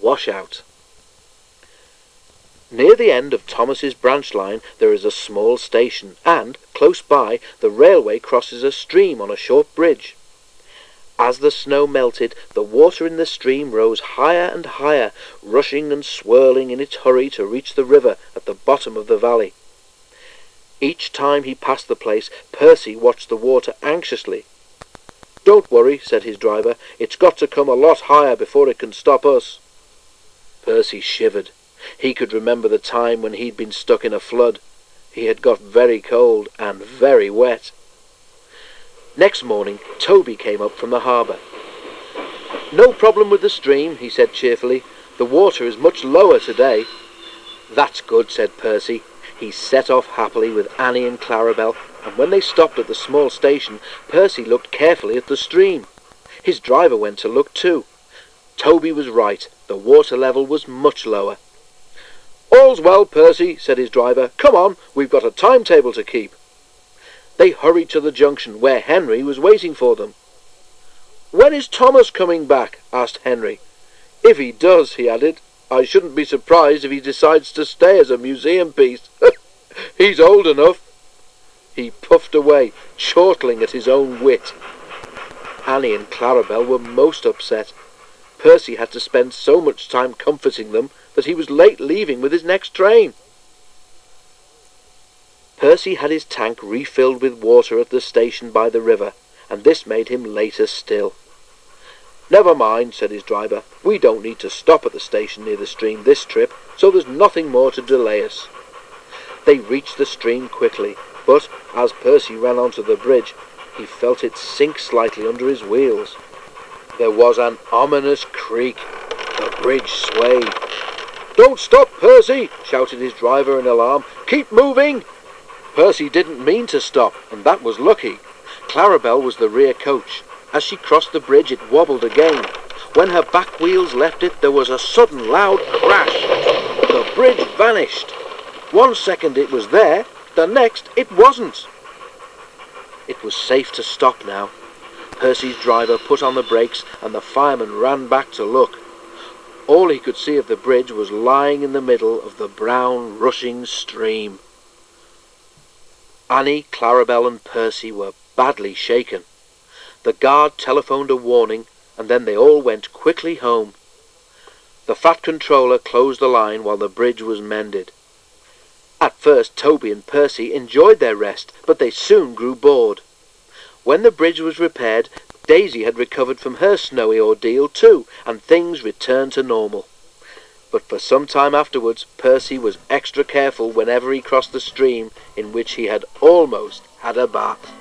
Washout. Near the end of Thomas's branch line there is a small station, and, close by, the railway crosses a stream on a short bridge. As the snow melted, the water in the stream rose higher and higher, rushing and swirling in its hurry to reach the river at the bottom of the valley. Each time he passed the place, Percy watched the water anxiously. "Don't worry," said his driver, "it's got to come a lot higher before it can stop us." Percy shivered. He could remember the time when he'd been stuck in a flood. He had got very cold and very wet. Next morning, Toby came up from the harbour. "No problem with the stream," he said cheerfully. "The water is much lower today." "That's good," said Percy. He set off happily with Annie and Clarabel, and when they stopped at the small station, Percy looked carefully at the stream. His driver went to look too. Toby was right. The water level was much lower. "All's well, Percy," said his driver. "Come on, we've got a timetable to keep." They hurried to the junction, where Henry was waiting for them. "When is Thomas coming back?" asked Henry. "If he does," he added, "I shouldn't be surprised if he decides to stay as a museum piece. He's old enough." He puffed away, chortling at his own wit. Annie and Clarabel were most upset. Percy had to spend so much time comforting them that he was late leaving with his next train. Percy had his tank refilled with water at the station by the river, and this made him later still. "Never mind," said his driver. "We don't need to stop at the station near the stream this trip, so there's nothing more to delay us." They reached the stream quickly, but as Percy ran onto the bridge, he felt it sink slightly under his wheels. There was an ominous creak. The bridge swayed. "Don't stop, Percy!" shouted his driver in alarm. "Keep moving!" Percy didn't mean to stop, and that was lucky. Clarabel was the rear coach. As she crossed the bridge, it wobbled again. When her back wheels left it, there was a sudden loud crash. The bridge vanished. One second it was there, the next it wasn't. It was safe to stop now. Percy's driver put on the brakes, and the fireman ran back to look. All he could see of the bridge was lying in the middle of the brown, rushing stream. Annie, Clarabel and Percy were badly shaken. The guard telephoned a warning, and then they all went quickly home. The fat controller closed the line while the bridge was mended. At first Toby and Percy enjoyed their rest, but they soon grew bored. When the bridge was repaired, Daisy had recovered from her snowy ordeal too, and things returned to normal. But for some time afterwards, Percy was extra careful whenever he crossed the stream in which he had almost had a bath.